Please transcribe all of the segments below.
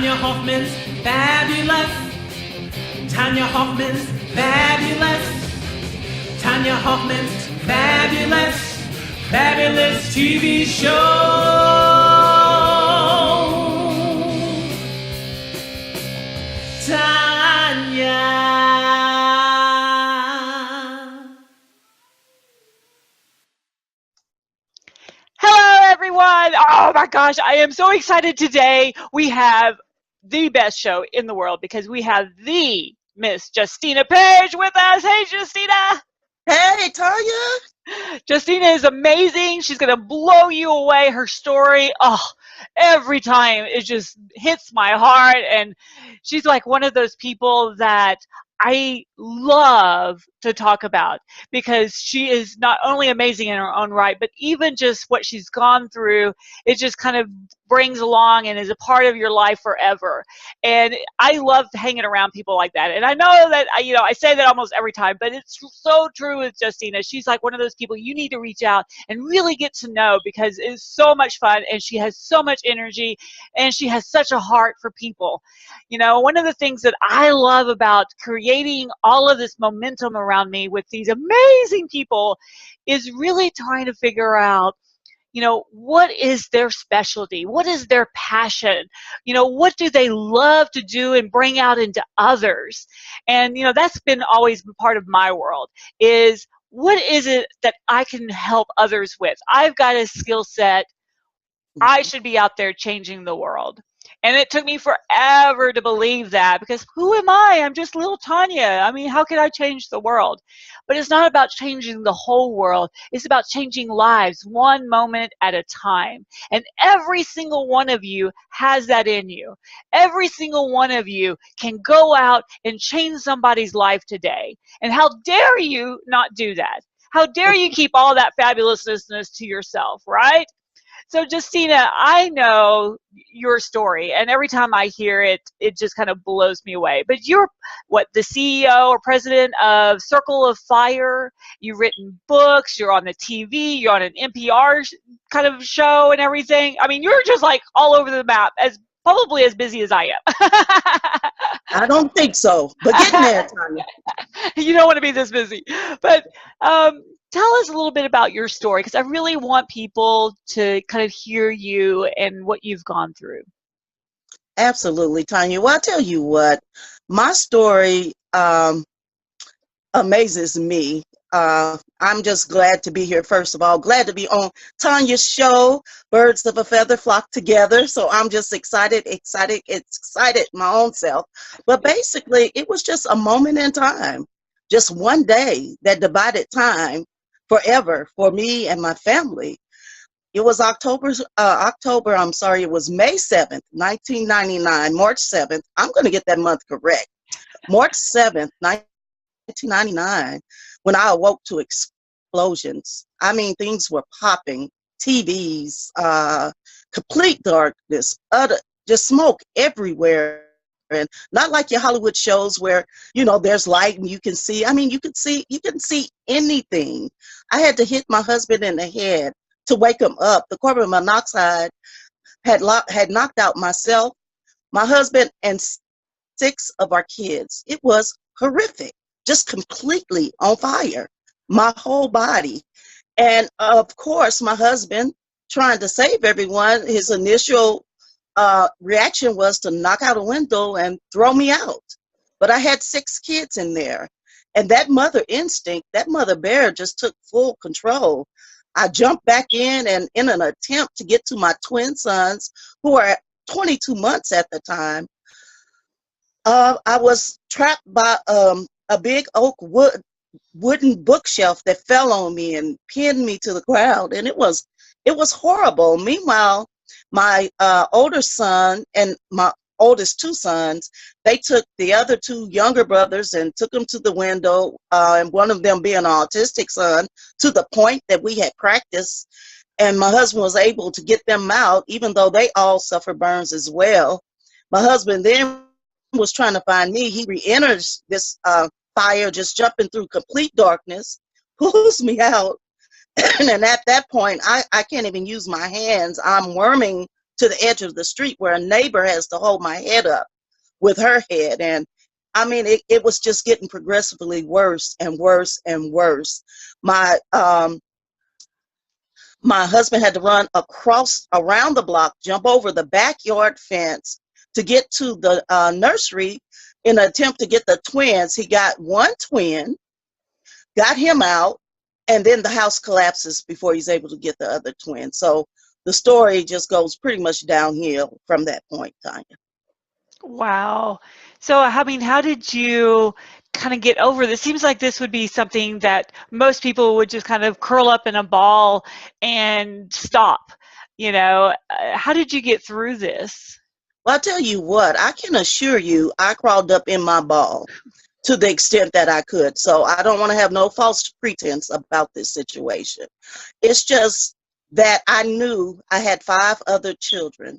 Tonya Hofmann's fabulous. Tonya Hofmann's fabulous. Tonya Hofmann's fabulous, fabulous TV show. Tonya. Hello, everyone. Oh my gosh, I am so excited today. We have the best show in the world because we have the Miss Justina Page with us. Hey, Justina. Hey, Tonya. Justina is amazing. She's going to blow you away. Her story, every time it just hits my heart. And she's like one of those people that I love to talk about because she is not only amazing in her own right, but even just what she's gone through, it just kind of brings along and is a part of your life forever. And I love hanging around people like that. And I know that, I say that almost every time, but it's so true with Justina. She's like one of those people you need to reach out and really get to know because it's so much fun and she has so much energy and she has such a heart for people. One of the things that I love about creating all of this momentum around me with these amazing people is really trying to figure out, what is their specialty? What is their passion? What do they love to do and bring out into others? And, that's been always part of my world is what is it that I can help others with? I've got a skill set. I should be out there changing the world. And it took me forever to believe that because who am I? I'm just little Tonya. I mean, how can I change the world? But it's not about changing the whole world. It's about changing lives one moment at a time. And every single one of you has that in you. Every single one of you can go out and change somebody's life today. And how dare you not do that? How dare you keep all that fabulousness to yourself, right? So Justina, I know your story, and every time I hear it, it just kind of blows me away. But you're, the CEO or president of Circle of Fire. You've written books. You're on the TV. You're on an NPR kind of show and everything. I mean, you're just like all over the map, probably as busy as I am. I don't think so, but getting there, Tonya. You don't want to be this busy. But tell us a little bit about your story because I really want people to kind of hear you and what you've gone through. Absolutely, Tonya. Well, I'll tell you what, my story amazes me. I'm just glad to be here, first of all. Glad to be on Tonya's show, Birds of a Feather Flock Together. So I'm just excited my own self. But basically, it was just a moment in time, just one day that divided time forever for me and my family. It was it was May 7th, 1999, March 7th. I'm going to get that month correct. March 7th, 1999, when I awoke to explosions. I mean, things were popping, TVs, complete darkness, just smoke everywhere. And not like your Hollywood shows where, there's light and you can see. I mean, you can see anything. I had to hit my husband in the head to wake him up. The carbon monoxide had knocked out myself, my husband, and 6 of our kids. It was horrific, just completely on fire, my whole body. And of course, my husband, trying to save everyone, his initial reaction was to knock out a window and throw me out. But I had 6 kids in there. And that mother instinct, that mother bear just took full control. I jumped back in and in an attempt to get to my twin sons, who are 22 months at the time. I was trapped by a big oak wooden bookshelf that fell on me and pinned me to the ground. And it was horrible. Meanwhile, my older son and my oldest 2 sons, they took the other 2 younger brothers and took them to the window, and one of them being an autistic son, to the point that we had practiced, and my husband was able to get them out, even though they all suffer burns as well. My husband then was trying to find me. He re-enters this fire, just jumping through complete darkness, pulls me out, and at that point, I can't even use my hands. I'm worming to the edge of the street where a neighbor has to hold my head up with her head. And I mean, it was just getting progressively worse and worse and worse. My my husband had to run around the block, jump over the backyard fence to get to the nursery in an attempt to get the twins. He got one twin, got him out, and then the house collapses before he's able to get the other twin. So the story just goes pretty much downhill from that point, Tonya. Wow. So, I mean, how did you kind of get over this? Seems like this would be something that most people would just kind of curl up in a ball and stop. How did you get through this? Well, I'll tell you what, I can assure you I crawled up in my ball to the extent that I could. So I don't want to have no false pretense about this situation. It's just that I knew I had 5 other children.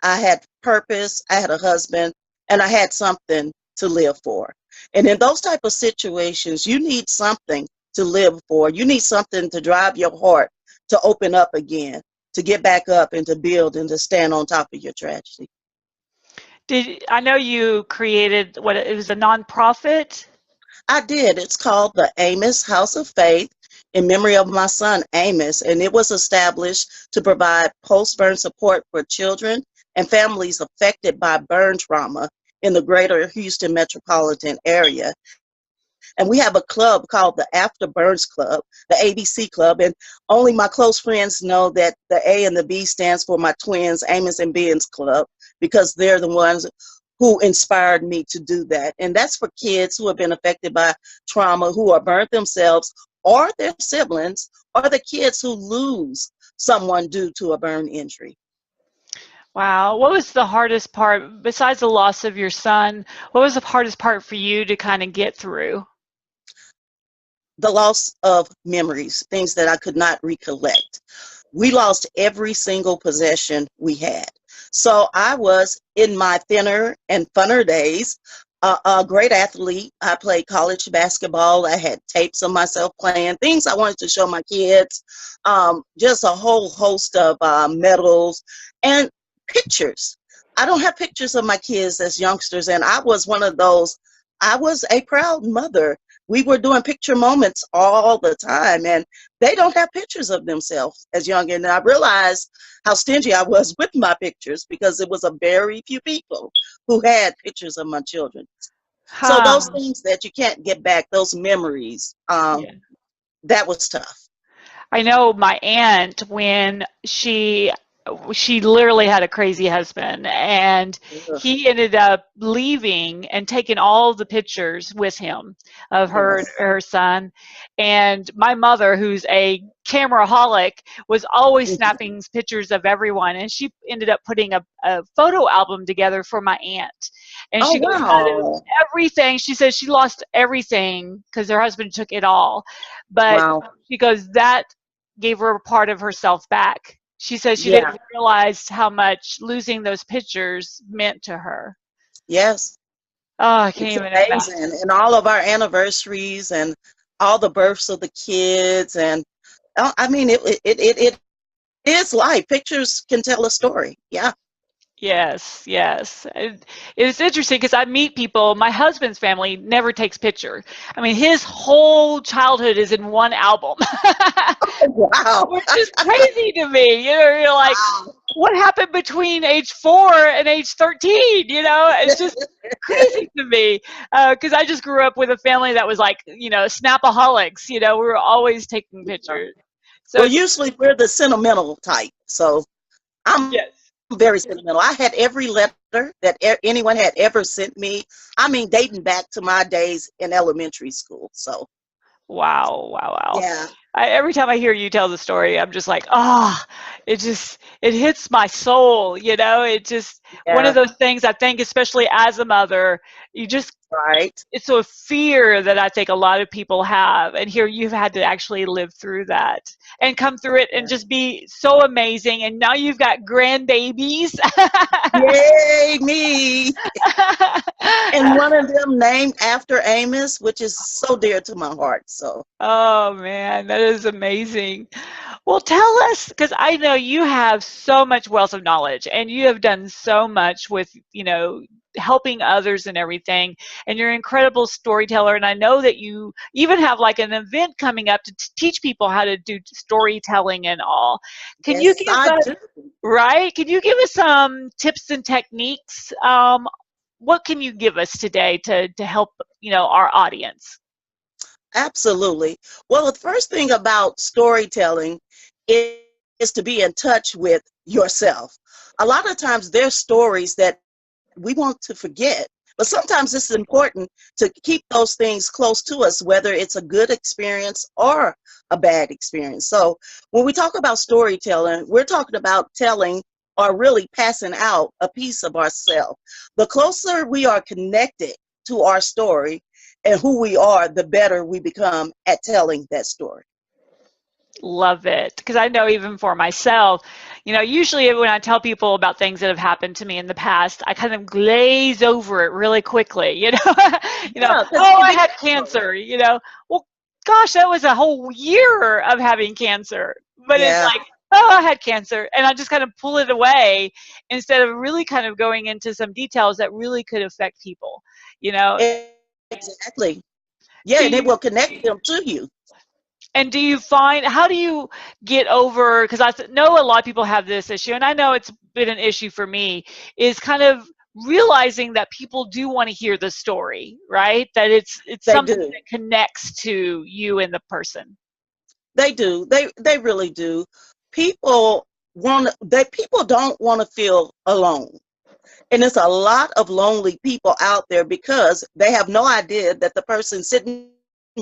I had purpose, I had a husband, and I had something to live for. And in those type of situations, you need something to live for. You need something to drive your heart to open up again, to get back up and to build and to stand on top of your tragedy. I know you created it was a nonprofit? I did. It's called the Amos House of Faith in memory of my son, Amos, and it was established to provide post-burn support for children and families affected by burn trauma in the greater Houston metropolitan area. And we have a club called the After Burns Club, the ABC Club, and only my close friends know that the A and the B stands for my twins, Amos and Ben's Club, because they're the ones who inspired me to do that. And that's for kids who have been affected by trauma, who are burnt themselves or their siblings, or the kids who lose someone due to a burn injury. Wow. What was the hardest part, besides the loss of your son, what was the hardest part for you to kind of get through? The loss of memories, things that I could not recollect. We lost every single possession we had. So I was, in my thinner and funner days, a great athlete. I played college basketball. I had tapes of myself playing, things I wanted to show my kids, just a whole host of medals and pictures. I don't have pictures of my kids as youngsters, and I was one of those. I was a proud mother. We were doing picture moments all the time, and they don't have pictures of themselves as young. And I realized how stingy I was with my pictures because it was a very few people who had pictures of my children. So those things that you can't get back, those memories, Yeah. that was tough. I know my aunt, when she literally had a crazy husband, and he ended up leaving and taking all the pictures with him of her son. And my mother, who's a cameraholic, was always snapping pictures of everyone, and she ended up putting a photo album together for my aunt. And she goes, out of everything, she says she lost everything because her husband took it all, but she goes, that gave her a part of herself back. She says she didn't realize how much losing those pictures meant to her. Yes. Oh, I can't even imagine. And all of our anniversaries and all the births of the kids. And I mean, it is life. Pictures can tell a story. Yeah. Yes, yes. It's interesting because I meet people, my husband's family never takes pictures. I mean, his whole childhood is in one album. Wow. Which is crazy to me. You're like, what happened between age 4 and age 13? It's just crazy to me. Because I just grew up with a family that was like, snapaholics. We were always taking pictures. So well, usually we're the sentimental type. So I'm very sentimental. I had every letter that anyone had ever sent me. I mean, dating back to my days in elementary school. So. Wow. Yeah. Every time I hear you tell the story, I'm just like, it hits my soul, It just, one of those things I think, especially as a mother, you just, it's a fear that I think a lot of people have. And here you've had to actually live through that and come through it and just be so amazing. And now you've got grandbabies. Yay, me. And one of them named after Amos, which is so dear to my heart. So. Oh man, that is amazing. Well, tell us, because I know you have so much wealth of knowledge and you have done so much with, helping others and everything. And you're an incredible storyteller. And I know that you even have like an event coming up to teach people how to do storytelling and all. Can you Yes, give I us, do. right? Can you give us some tips and techniques? What can you give us today to help, our audience? Absolutely. Well, the first thing about storytelling is to be in touch with yourself. A lot of times there's stories that we want to forget, but sometimes it's important to keep those things close to us, whether it's a good experience or a bad experience. So when we talk about storytelling, we're talking about telling or really passing out a piece of ourselves. The closer we are connected to our story, and who we are, the better we become at telling that story. Love it. Because I know even for myself, usually when I tell people about things that have happened to me in the past, I kind of glaze over it really quickly, Yeah, because oh, I had cancer, well, gosh, that was a whole year of having cancer. But it's yeah, like, oh, I had cancer. And I just kind of pull it away instead of really kind of going into some details that really could affect people, you know. exactly. Yeah, Do and it you will connect them to you. And do you find, how do you get over, because know a lot of people have this issue, and I know it's been an issue for me, is kind of realizing that people do want to hear the story, right? That it's They something do. that connects to you and the person. They do. They really do. People don't want to feel alone. And there's a lot of lonely people out there because they have no idea that the person sitting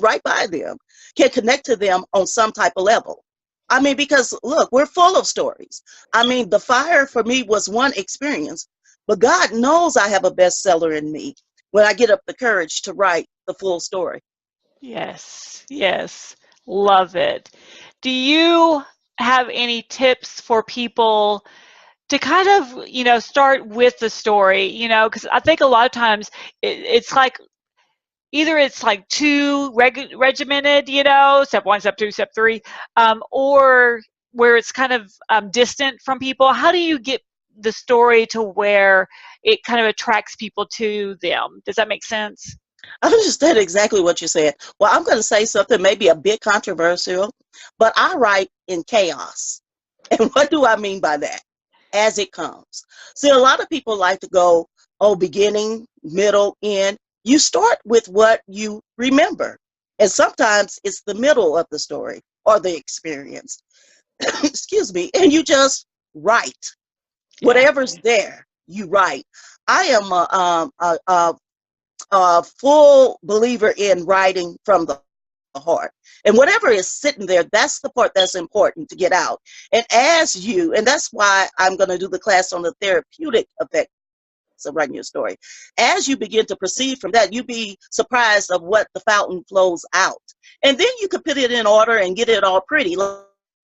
right by them can connect to them on some type of level. I mean, because look, we're full of stories. I mean, the fire for me was one experience, but God knows I have a bestseller in me when I get up the courage to write the full story. Yes, yes, love it. Do you have any tips for people to kind of, start with the story, because I think a lot of times it's like either it's like too regimented, step one, step two, step three, or where it's kind of distant from people. How do you get the story to where it kind of attracts people to them? Does that make sense? I understand exactly what you said. Well, I'm going to say something maybe a bit controversial, but I write in chaos. And what do I mean by that? As it comes. See, a lot of people like to go, oh, beginning, middle, end. You start with what you remember. And sometimes it's the middle of the story or the experience. Excuse me. And you just write. Yeah. Whatever's there, you write. I am a full believer in writing from the heart. And whatever is sitting there, that's the part that's important to get out. And that's why I'm going to do the class on the therapeutic effects of writing your story. As you begin to proceed from that, you be surprised of what the fountain flows out. And then you can put it in order and get it all pretty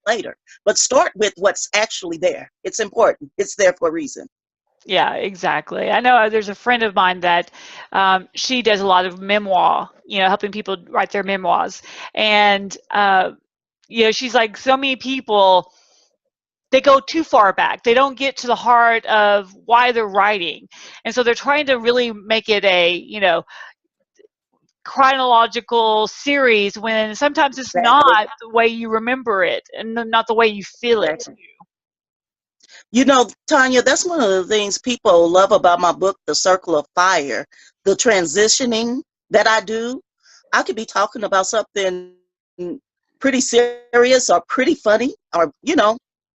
later. But start with what's actually there. It's important. It's there for a reason. Yeah, exactly. I know there's a friend of mine that she does a lot of memoir, helping people write their memoirs. And, she's like, so many people, they go too far back. They don't get to the heart of why they're writing. And so they're trying to really make it a, chronological series when sometimes it's Exactly. not the way you remember it and not the way you feel it. Exactly. You know, Tonya, that's one of the things people love about my book, The Circle of Fire, the transitioning that I do. I could be talking about something pretty serious or pretty funny or,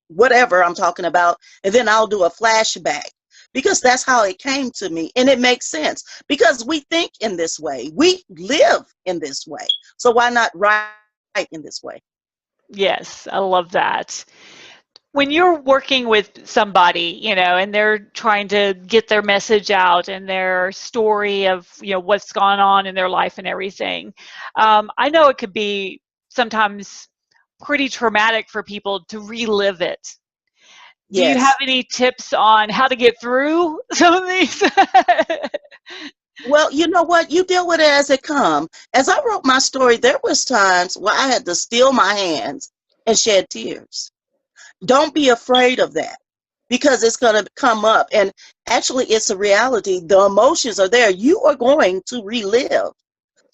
whatever I'm talking about. And then I'll do a flashback because that's how it came to me. And it makes sense because we think in this way, we live in this way. So why not write in this way? Yes, I love that. When you're working with somebody, and they're trying to get their message out and their story of, what's gone on in their life and everything, I know it could be sometimes pretty traumatic for people to relive it. Do you have Yes. any tips on how to get through some of these? Well, you know what? You deal with it as it comes. As I wrote my story, there was times where I had to steel my hands and shed tears. Don't be afraid of that, because it's going to come up. And actually, it's a reality. The emotions are there. You are going to relive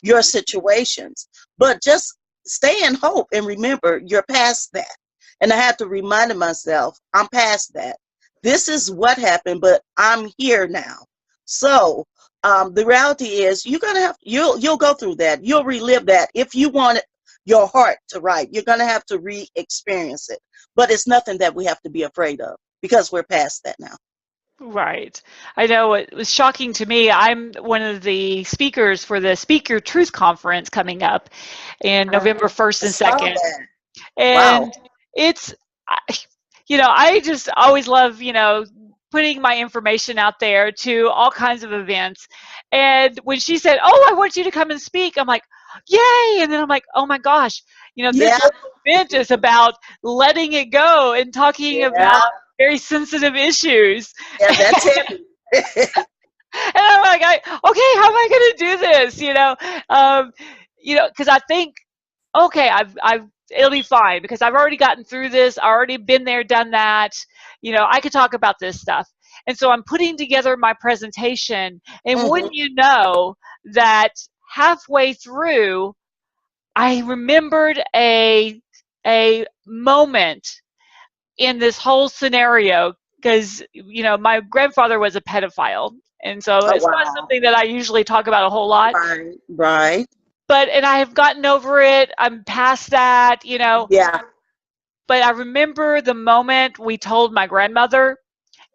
your situations, but just stay in hope and remember you're past that. And I have to remind myself, I'm past that. This is what happened, but I'm here now. So the reality is, you're gonna have you'll go through that. You'll relive that. If you want your heart to write, you're gonna have to re-experience it. But it's nothing that we have to be afraid of, because we're past that now. Right. I know it was shocking to me. I'm one of the speakers for the Speak Your Truth conference coming up in November 1st I and saw 2nd. that. Wow. And it's, I just always love, putting my information out there to all kinds of events. And when she said, "Oh, I want you to come and speak," I'm like, "Yay!" And then I'm like, "Oh my gosh, this Yeah. whole event is about letting it go and talking Yeah. about very sensitive issues." Yeah. That's it. And I'm like, okay, how am I going to do this? Because I think, okay, it'll be fine because I've already gotten through this. I already been there, done that. I could talk about this stuff. And so I'm putting together my presentation, and Mhm. wouldn't you know that halfway through, I remembered a moment in this whole scenario because my grandfather was a pedophile, and so Oh, it's not wow. something that I usually talk about a whole lot. Right. Right. And I have gotten over it. I'm past that. Yeah. But I remember the moment we told my grandmother,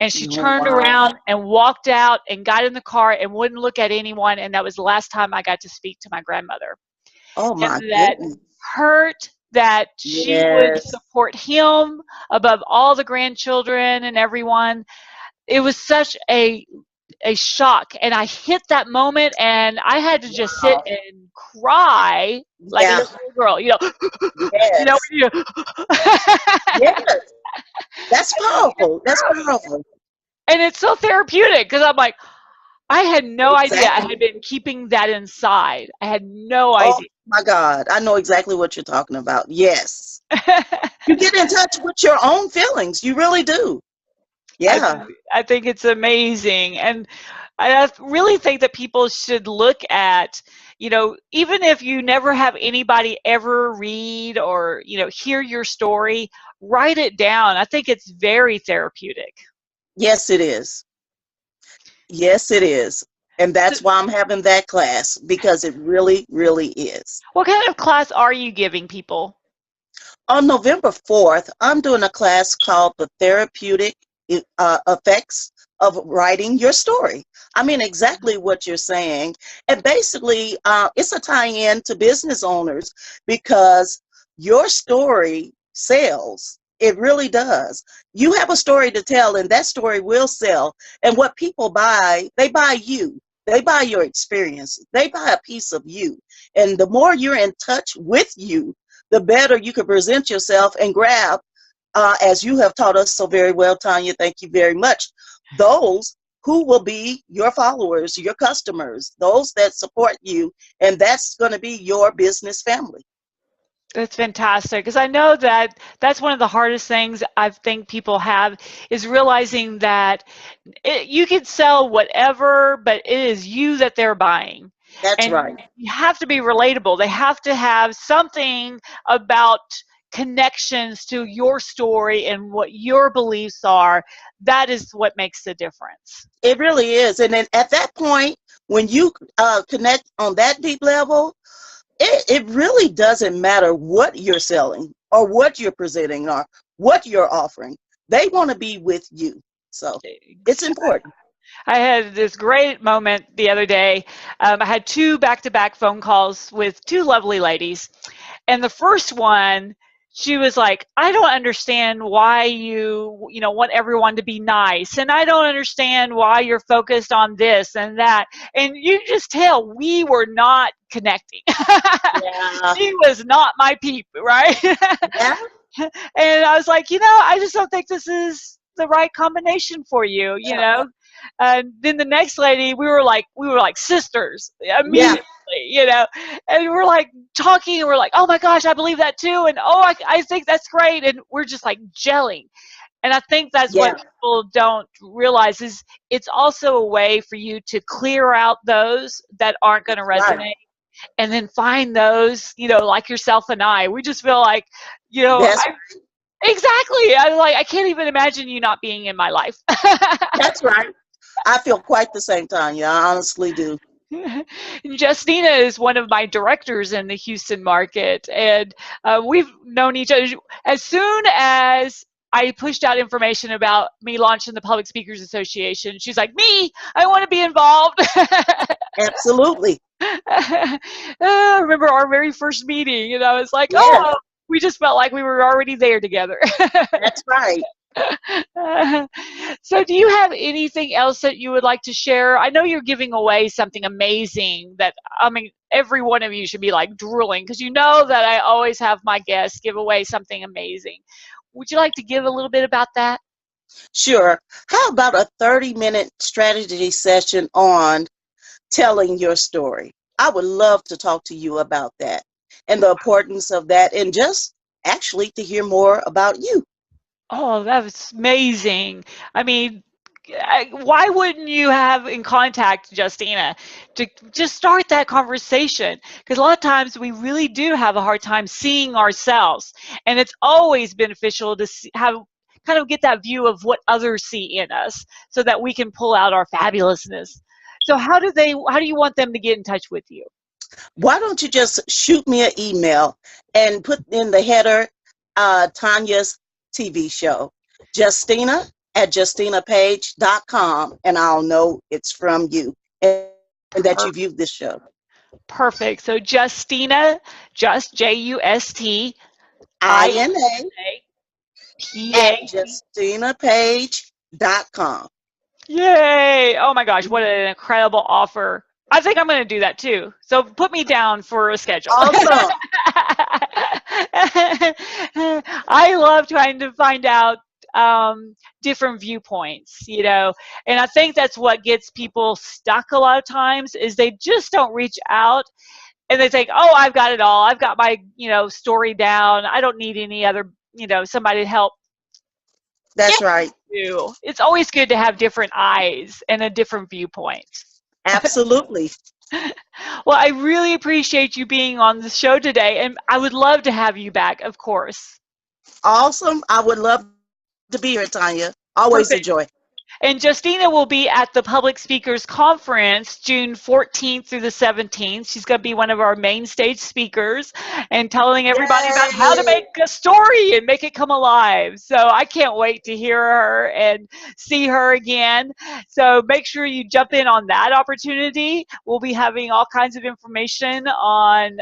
and she Oh, turned wow. around and walked out and got in the car and wouldn't look at anyone, and that was the last time I got to speak to my grandmother. Oh, And my that goodness. hurt that she would Yes. support him above all the grandchildren and everyone. It was such a shock, and I hit that moment, and I had to just sit Wow. and cry like a Yeah. little girl, Yes. when you Yes. That's powerful. That's powerful. and it's so therapeutic because I'm like, I had no idea I Exactly. had been keeping that inside. I had no Oh, idea. my God. I know exactly what you're talking about. Yes. You get in touch with your own feelings. You really do. I Yeah. I think it's amazing, and I really think that people should look at, even if you never have anybody ever read or hear your story, write it down. I think it's very therapeutic. Yes, it is. Yes, it is. And So, that's why I'm having that class, because it really, really is. what kind of class are you giving people? On November 4th, I'm doing a class called The Therapeutic Effects of Writing Your Story. I mean, exactly what you're saying. And basically, it's a tie-in to business owners, because your story sells. It really does. You have a story to tell, and that story will sell. And what people buy, they buy you. They buy your experience. They buy a piece of you. And the more you're in touch with you, the better you can present yourself and grab, as you have taught us so very well, Tonya, thank you very much, those who will be your followers, your customers, those that support you, and that's going to be your business family. That's fantastic because I know that that's one of the hardest things I think people have is realizing that you can sell whatever, but it is you that they're buying. That's And right. you have to be relatable. They have to have something about connections to your story and what your beliefs are. That is what makes the difference. It really is. And then at that point, when you connect on that deep level, it really doesn't matter what you're selling or what you're presenting or what you're offering. They want to be with you. So it's important. I had this great moment the other day. I had two back-to-back phone calls with two lovely ladies. And the first one, she was like, I don't understand why you want everyone to be nice. And I don't understand why you're focused on this and that. And you just tell we were not connecting. Yeah. She was not my peep, right? Yeah. And I was like, I just don't think this is the right combination for you, Yeah. And then the next lady, we were like sisters Yeah. immediately, you know, and we're like talking, and we're like, oh my gosh, I believe that too, and oh, I think that's great, and we're just like gelling. And I think that's Yeah. what people don't realize is it's also a way for you to clear out those that aren't going to Right. resonate, and then find those, you know, like yourself and I. We just feel like, you know, That's exactly. I'm like, I can't even imagine you not being in my life. that's right. I feel quite the same, Tonya. I honestly do. Justina is one of my directors in the Houston market, and we've known each other. As soon as I pushed out information about me launching the Public Speakers Association, she's like, me, I want to be involved. Absolutely. I remember our very first meeting, you know, it's like, Yes, oh, we just felt like we were already there together. that's right. So do you have anything else that you would like to share? I know you're giving away something amazing that, I mean, every one of you should be like drooling, because you know that I always have my guests give away something amazing. Would you like to give a little bit about that? Sure. How about a 30-minute strategy session on telling your story? I would love to talk to you about that and the importance of that, and just actually to hear more about you. Oh, that was amazing. I mean, why wouldn't you have in contact Justina to just start that conversation? Because a lot of times we really do have a hard time seeing ourselves, and it's always beneficial to have kind of get that view of what others see in us, so that we can pull out our fabulousness. So how do you want them to get in touch with you? Why don't you just shoot me an email and put in the header, Tanya's TV show, Justina at justinapage.com, and I'll know it's from you and that you viewed this show. Perfect. So Justina, just Justina INA at PA. justinapage.com. Yay! Oh my gosh, what an incredible offer. I think I'm going to do that too. So put me down for a schedule. Awesome. I love trying to find out different viewpoints, you know, and I think that's what gets people stuck a lot of times is they just don't reach out, and they think, oh, I've got it all. I've got my, you know, story down. I don't need any other, you know, somebody to help. That's right. It's always good to have different eyes and a different viewpoint. Absolutely. Well, I really appreciate you being on the show today, and I would love to have you back, of course. Awesome. I would love to be here, Tonya. Always Perfect. a joy. And Justina will be at the Public Speakers Conference June 14th through the 17th. She's going to be one of our main stage speakers and telling everybody about how to make a story and make it come alive. So I can't wait to hear her and see her again. So make sure you jump in on that opportunity. We'll be having all kinds of information on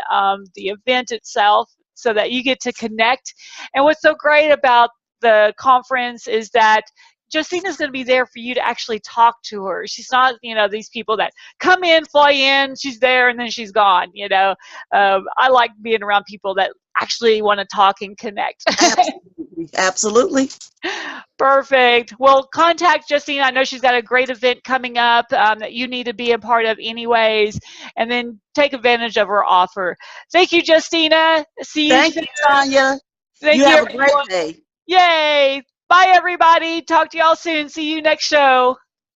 the event itself so that you get to connect. And what's so great about the conference is that Justina's going to be there for you to actually talk to her. She's not, you know, these people that come in, fly in, she's there, and then she's gone, you know. I like being around people that actually want to talk and connect. Absolutely. Absolutely. Perfect. Well, contact Justina. I know she's got a great event coming up that you need to be a part of anyways, and then take advantage of her offer. Thank you, Justina. See you Thank soon. you, Tonya. Thank You you, have a great everyone. day. Yay. Bye, everybody. Talk to y'all soon. See you next show.